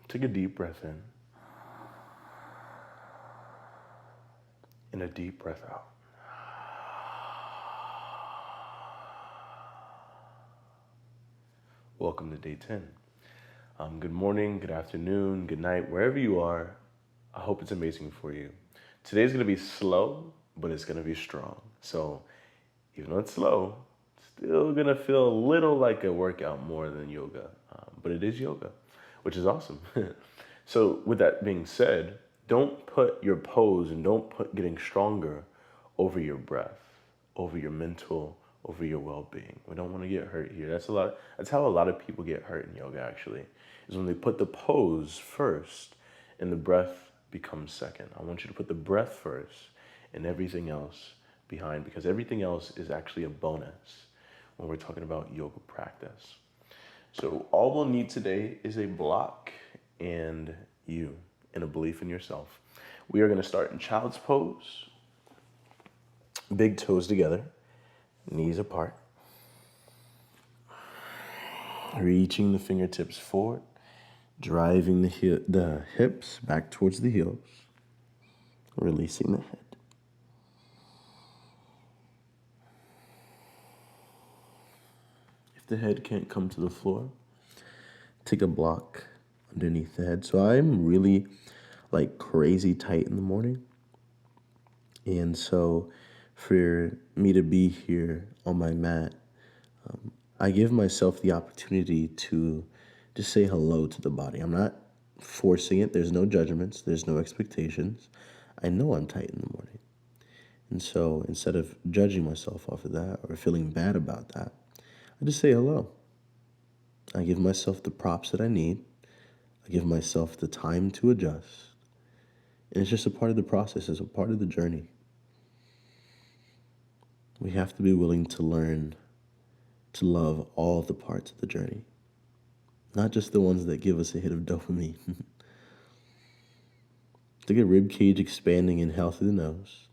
Take a deep breath in and a deep breath out. Welcome to day 10. Good morning, good afternoon, good night, wherever you are. I hope it's amazing for you. Today's going to be slow, but it's going to be strong. So even though it's slow, it's still going to feel a little like a workout more than yoga. But it is yoga, which is awesome. So with that being said, don't put your pose and don't put getting stronger over your breath, over your mental, over your well-being. We don't want to get hurt here. That's how a lot of people get hurt in yoga actually, is when they put the pose first and the breath becomes second. I want you to put the breath first and everything else behind, because everything else is actually a bonus when we're talking about yoga practice. So all we'll need today is a block and you and a belief in yourself. We are going to start in child's pose. Big toes together, knees apart. Reaching the fingertips forward, driving the hips back towards the heels, releasing the head. If the head can't come to the floor, take a block underneath the head. So I'm really like crazy tight in the morning. And so for me to be here on my mat, I give myself the opportunity to just say hello to the body. I'm not forcing it. There's no judgments. There's no expectations. I know I'm tight in the morning. And so instead of judging myself off of that or feeling bad about that, I just say hello. I give myself the props that I need. I give myself the time to adjust. And it's just a part of the process. It's a part of the journey. We have to be willing to learn to love all of the parts of the journey, not just the ones that give us a hit of dopamine. Take a rib cage expanding, inhale through the nose,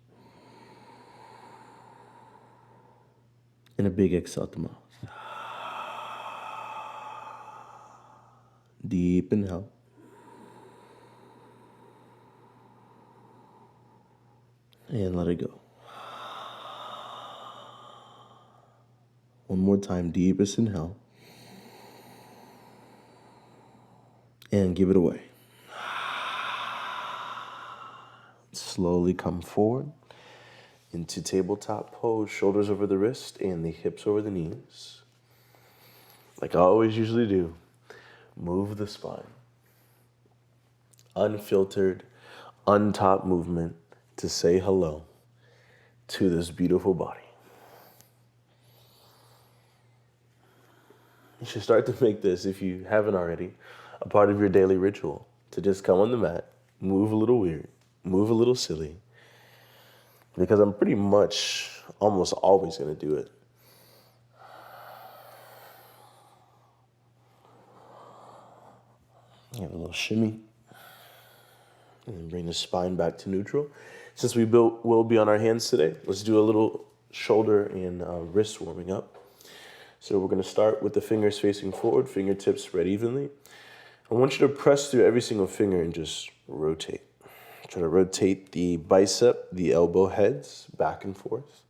and a big exhale out the mouth. Deep inhale. And let it go. One more time, deepest inhale. And give it away. Slowly come forward into tabletop pose, shoulders over the wrist and the hips over the knees. Like I always usually do, move the spine. Unfiltered, untop movement to say hello to this beautiful body. You should start to make this, if you haven't already, a part of your daily ritual. To just come on the mat, move a little weird, move a little silly. Because I'm pretty much almost always going to do it. Have a little shimmy. And then bring the spine back to neutral. Since we will be on our hands today, let's do a little shoulder and wrist warming up. So we're going to start with the fingers facing forward, fingertips spread evenly. I want you to press through every single finger and just rotate. Try to rotate the bicep, the elbow heads back and forth.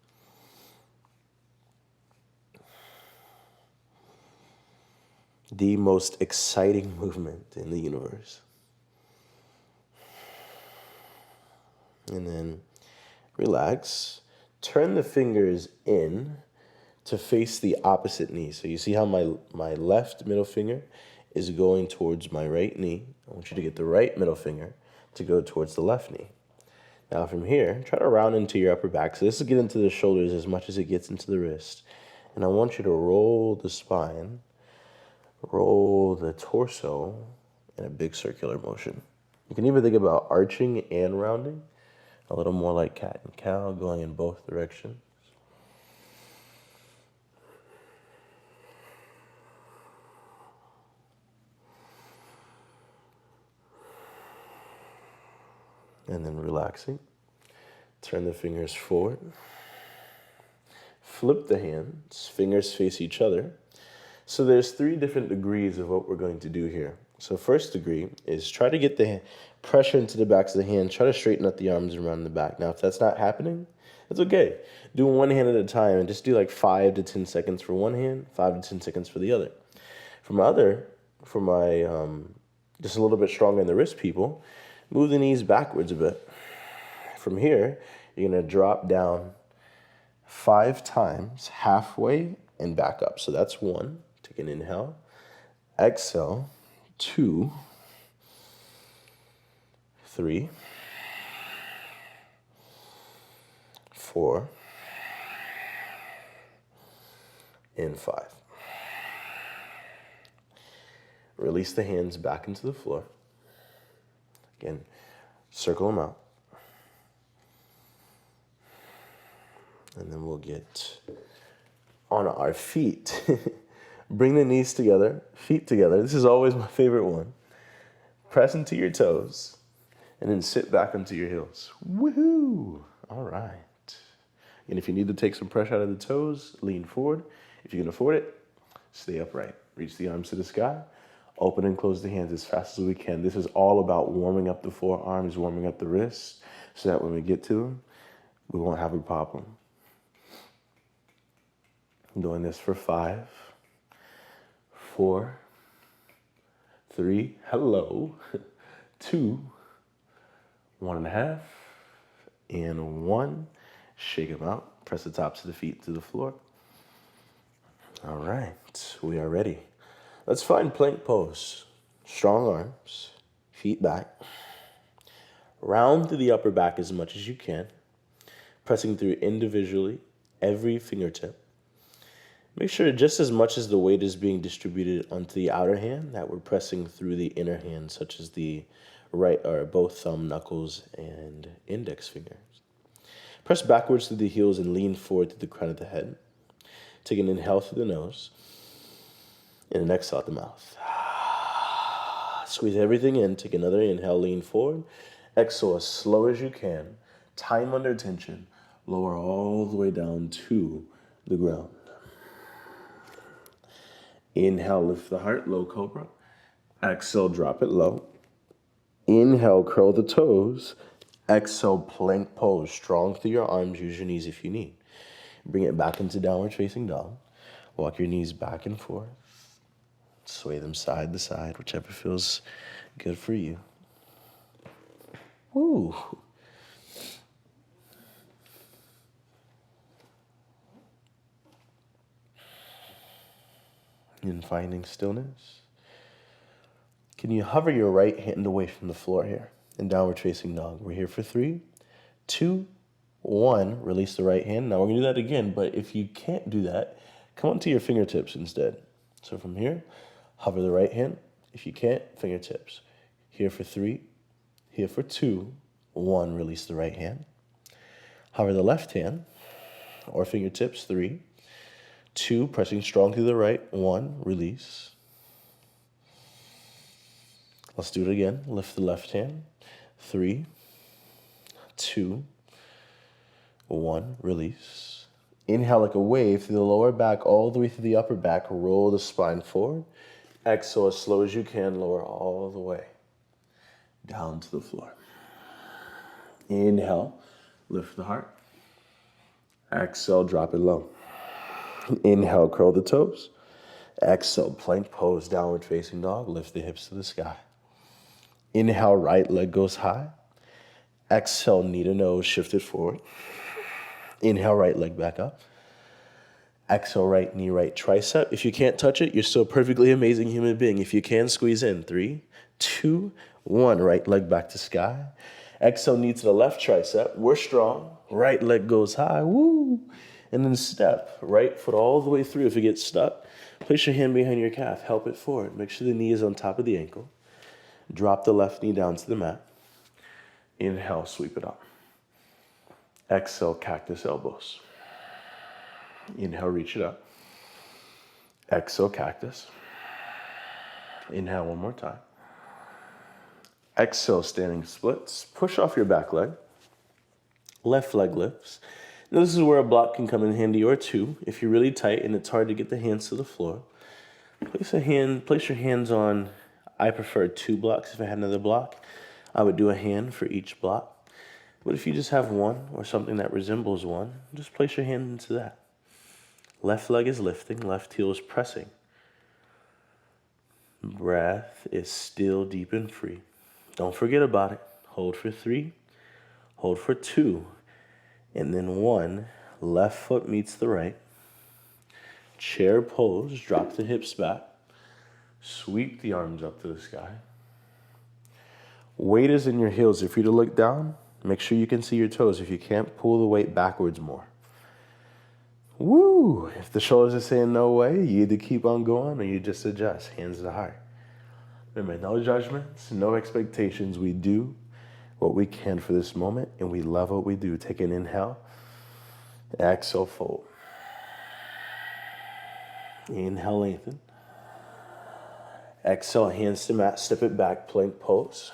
The most exciting movement in the universe. And then relax. Turn the fingers in to face the opposite knee. So you see how my left middle finger is going towards my right knee. I want you to get the right middle finger to go towards the left knee. Now from here, try to round into your upper back. So this will get into the shoulders as much as it gets into the wrist. And I want you to roll the spine, roll the torso in a big circular motion. You can even think about arching and rounding, a little more like cat and cow, going in both directions. And then relaxing. Turn the fingers forward. Flip the hands, fingers face each other. So there's 3 different degrees of what we're going to do here. So first degree is try to get the pressure into the backs of the hand. Try to straighten up the arms around the back. Now, if that's not happening, it's okay. Do one hand at a time and just do like 5 to 10 seconds for one hand, 5 to 10 seconds for the other. For my just a little bit stronger in the wrist people, move the knees backwards a bit. From here, you're going to drop down 5 times, halfway and back up. So that's 1. Take an inhale. Exhale. 2, 3, 4, and 5. Release the hands back into the floor. Again, circle them out. And then we'll get on our feet. Bring the knees together, feet together. This is always my favorite one. Press into your toes, and then sit back onto your heels. Woohoo! All right. And if you need to take some pressure out of the toes, lean forward. If you can afford it, stay upright. Reach the arms to the sky. Open and close the hands as fast as we can. This is all about warming up the forearms, warming up the wrists, so that when we get to them, we won't have a problem. I'm doing this for 5, 4, 3, hello, 2, 1.5, and 1. Shake them out. Press the tops of the feet to the floor. All right, we are ready. Let's find plank pose. Strong arms, feet back. Round through the upper back as much as you can, pressing through individually every fingertip. Make sure just as much as the weight is being distributed onto the outer hand, that we're pressing through the inner hand, such as the right or both thumb, knuckles, and index fingers. Press backwards through the heels and lean forward to the crown of the head. Take an inhale through the nose and an exhale out the mouth. Squeeze everything in. Take another inhale, lean forward. Exhale as slow as you can. Time under tension. Lower all the way down to the ground. Inhale, lift the heart, low cobra. Exhale, drop it low. Inhale, curl the toes. Exhale, plank pose. Strong through your arms. Use your knees if you need. Bring it back into downward facing dog. Walk your knees back and forth. Sway them side to side, whichever feels good for you. Woo. And finding stillness. Can you hover your right hand away from the floor here in downward facing dog? We're here for 3, 2, 1. Release the right hand. Now we're going to do that again, but if you can't do that, come onto your fingertips instead. So from here, hover the right hand. If you can't, fingertips. Here for 3, here for 2, 1. Release the right hand. Hover the left hand or fingertips. 3, 2, pressing strong through the right. 1, release. Let's do it again. Lift the left hand. 3, 2, 1, release. Inhale like a wave through the lower back, all the way through the upper back. Roll the spine forward. Exhale as slow as you can. Lower all the way down to the floor. Inhale, lift the heart. Exhale, drop it low. Inhale, curl the toes. Exhale, plank pose, downward facing dog. Lift the hips to the sky. Inhale, right leg goes high. Exhale, knee to nose, shift it forward. Inhale, right leg back up. Exhale, right knee, right tricep. If you can't touch it, you're still a perfectly amazing human being. If you can, squeeze in. 3, 2, 1. Right leg back to sky. Exhale, knee to the left tricep. We're strong. Right leg goes high. Woo! And then step. Right foot all the way through. If it gets stuck, place your hand behind your calf. Help it forward. Make sure the knee is on top of the ankle. Drop the left knee down to the mat. Inhale, sweep it up. Exhale, cactus elbows. Inhale, reach it up. Exhale, cactus. Inhale one more time. Exhale, standing splits. Push off your back leg. Left leg lifts. Now this is where a block can come in handy, or two. If you're really tight and it's hard to get the hands to the floor, place your hands on I prefer 2 blocks. If I had another block, I would do a hand for each block. But if you just have one or something that resembles one, just place your hand into that. Left leg is lifting, left heel is pressing. Breath is still deep and free. Don't forget about it. Hold for 3, hold for 2, and then 1. Left foot meets the right. Chair pose, drop the hips back. Sweep the arms up to the sky. Weight is in your heels. If you're to look down, make sure you can see your toes. If you can't, pull the weight backwards more. Woo! If the shoulders are saying no way, you either keep on going or you just adjust. Hands to heart. Remember, no judgments, no expectations. We do what we can for this moment, and we love what we do. Take an inhale. Exhale, fold. Inhale, lengthen. Exhale, hands to mat, step it back, plank pose.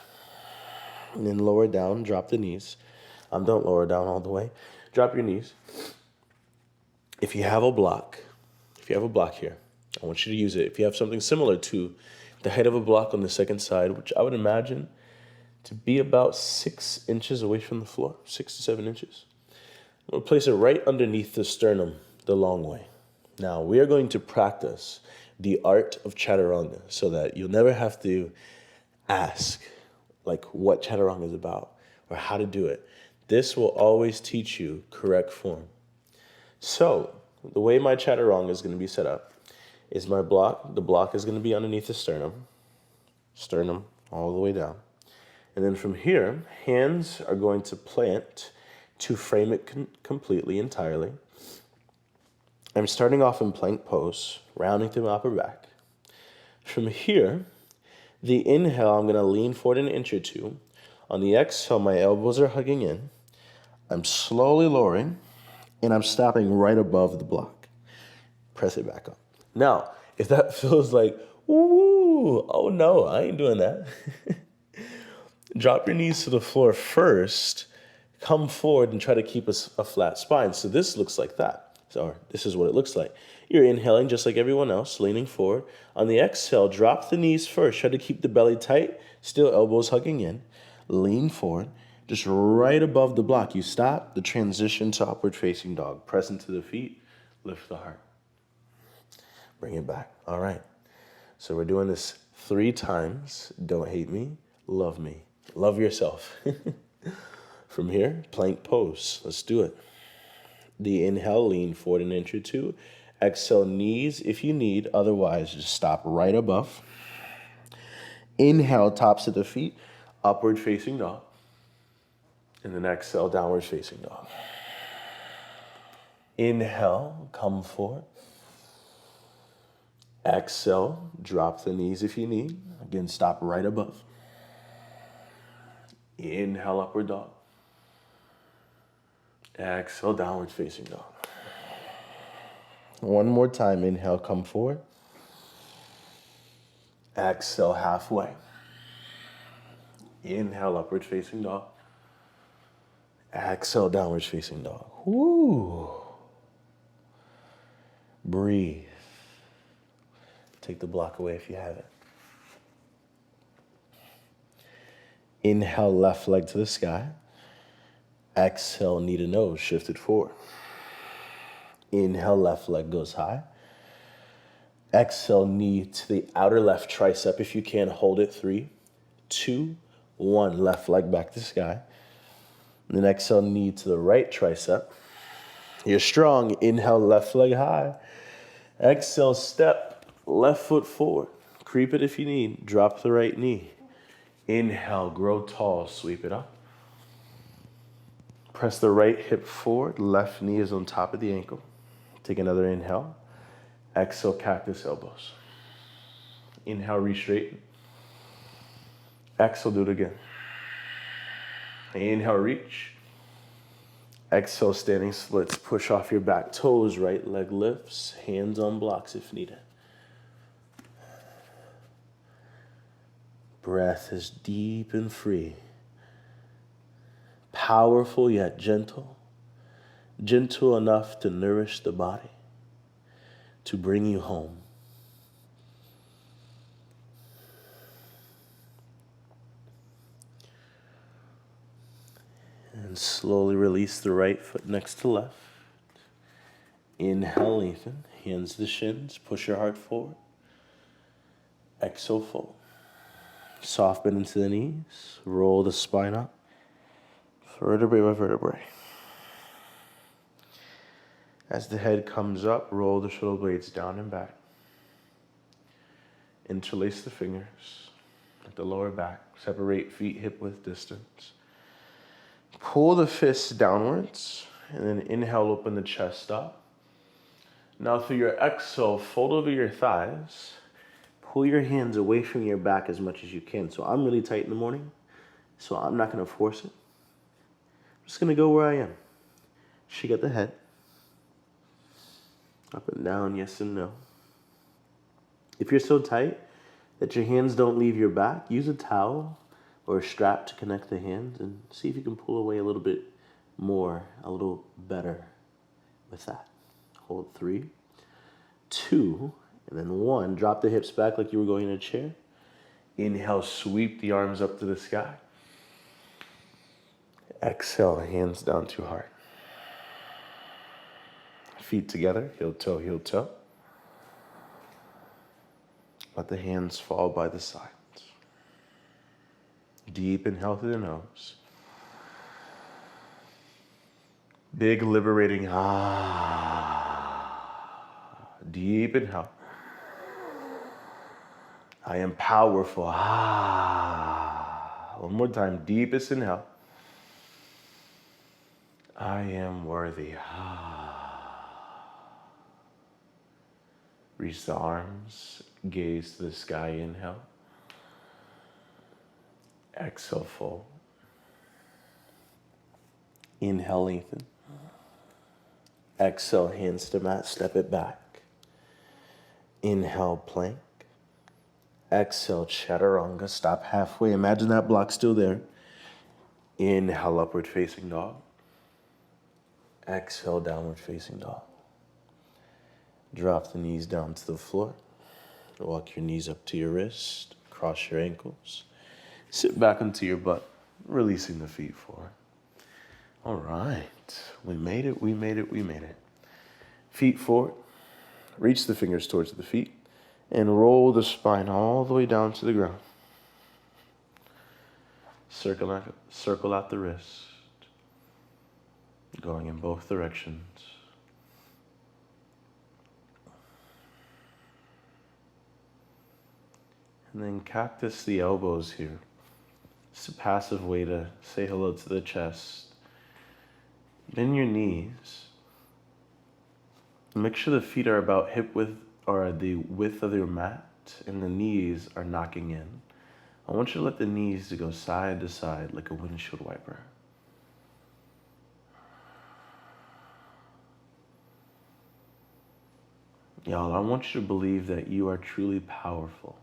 And then lower down, drop the knees. Don't lower down all the way. Drop your knees. If you have a block here, I want you to use it. If you have something similar to the height of a block on the second side, which I would imagine to be about 6 inches away from the floor, 6 to 7 inches. We'll place it right underneath the sternum, the long way. Now, we are going to practice the art of chaturanga so that you'll never have to ask, like, what chaturanga is about or how to do it. This will always teach you correct form. So, the way my chaturanga is going to be set up is the block is going to be underneath the sternum all the way down. And then from here, hands are going to plant to frame it completely, entirely. I'm starting off in plank pose, rounding through my upper back. From here, the inhale, I'm going to lean forward an inch or 2. On the exhale, my elbows are hugging in. I'm slowly lowering, and I'm stopping right above the block. Press it back up. Now, if that feels like, ooh, oh no, I ain't doing that. Drop your knees to the floor first. Come forward and try to keep a flat spine. So this looks like that. So this is what it looks like. You're inhaling just like everyone else, leaning forward. On the exhale, drop the knees first. Try to keep the belly tight, still elbows hugging in. Lean forward, just right above the block. You stop the transition to upward facing dog. Press into the feet, lift the heart. Bring it back. All right. So we're doing this 3 times. Don't hate me, love me. Love yourself. From here, plank pose. Let's do it. The inhale, lean forward an inch or 2. Exhale, knees if you need. Otherwise, just stop right above. Inhale, tops of the feet, upward facing dog. And then exhale, downward facing dog. Inhale, come forward. Exhale, drop the knees if you need. Again, stop right above. Inhale, upward dog. Exhale, downward facing dog. One more time. Inhale, come forward. Exhale, halfway. Inhale, upward facing dog. Exhale, downward facing dog. Woo. Breathe. Take the block away if you have it. Inhale, left leg to the sky. Exhale, knee to nose, shifted forward. Inhale, left leg goes high. Exhale, knee to the outer left tricep. If you can, hold it. 3, 2, 1. Left leg back to sky. And then exhale, knee to the right tricep. You're strong. Inhale, left leg high. Exhale, step left foot forward. Creep it if you need. Drop the right knee. Inhale, grow tall, sweep it up. Press the right hip forward. Left knee is on top of the ankle. Take another inhale. Exhale, cactus elbows. Inhale, re-straighten. Exhale, do it again. Inhale, reach. Exhale, standing splits. Push off your back toes. Right leg lifts. Hands on blocks if needed. Breath is deep and free. Powerful yet gentle. Gentle enough to nourish the body. To bring you home. And slowly release the right foot next to left. Inhale, lengthen. Hands to shins. Push your heart forward. Exhale, fold. Soft bend into the knees. Roll the spine up. Vertebrae by vertebrae. As the head comes up, roll the shoulder blades down and back. Interlace the fingers at the lower back. Separate feet hip width distance. Pull the fists downwards, and then inhale, open the chest up. Now through your exhale, fold over your thighs. Pull your hands away from your back as much as you can. So I'm really tight in the morning, so I'm not going to force it. I'm just going to go where I am. Shake at the head. Up and down, yes and no. If you're so tight that your hands don't leave your back, use a towel or a strap to connect the hands and see if you can pull away a little bit more, a little better with that. Hold 3, 2, and then 1. Drop the hips back like you were going in a chair. Inhale, sweep the arms up to the sky. Exhale, hands down to heart. Feet together, heel toe, heel toe. Let the hands fall by the sides. Deep inhale through the nose. Big liberating ah. Deep inhale. I am powerful. Ah. One more time. Deepest inhale. I am worthy. Ah. Reach the arms. Gaze to the sky. Inhale. Exhale, fold. Inhale, lengthen. Exhale, hands to mat, step it back. Inhale, plank. Exhale, chaturanga, stop halfway. Imagine that block still there. Inhale, upward facing dog. Exhale, downward facing dog. Drop the knees down to the floor. Walk your knees up to your wrist. Cross your ankles. Sit back onto your butt, releasing the feet forward. All right, we made it, we made it, we made it. Feet forward, reach the fingers towards the feet, and roll the spine all the way down to the ground. Circle out the wrist, going in both directions. And then cactus the elbows here. It's a passive way to say hello to the chest. Bend your knees. Make sure the feet are about hip width or the width of your mat and the knees are knocking in. I want you to let the knees to go side to side like a windshield wiper. Y'all, I want you to believe that you are truly powerful.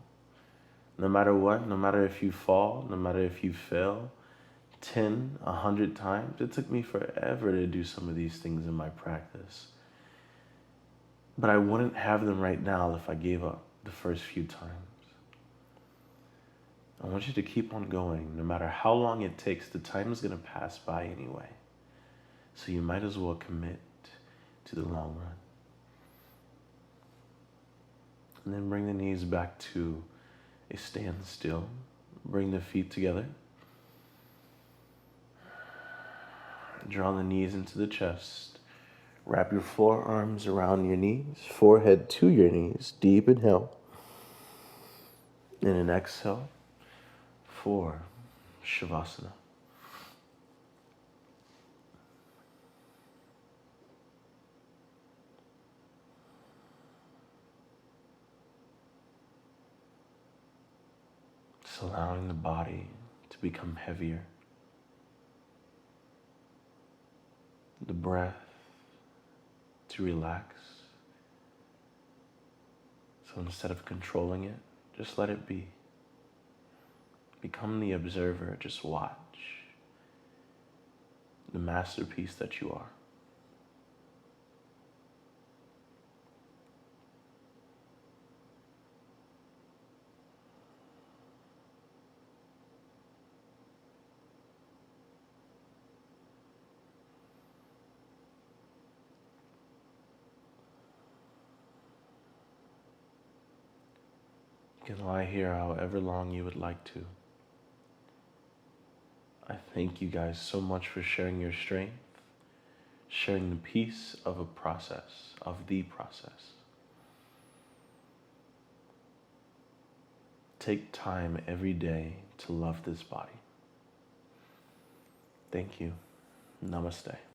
No matter what, no matter if you fall, no matter if you fail, 10, 100 times. It took me forever to do some of these things in my practice. But I wouldn't have them right now if I gave up the first few times. I want you to keep on going. No matter how long it takes, the time is going to pass by anyway. So you might as well commit to the long run. And then bring the knees back to a standstill. Bring the feet together. Draw the knees into the chest. Wrap your forearms around your knees, forehead to your knees. Deep inhale. And an exhale for Shavasana. Just allowing the body to become heavier. The breath to relax. So instead of controlling it, just let it be. Become the observer, just watch the masterpiece that you are. You can lie here however long you would like to. I thank you guys so much for sharing your strength, sharing the peace of a process, of the process. Take time every day to love this body. Thank you. Namaste.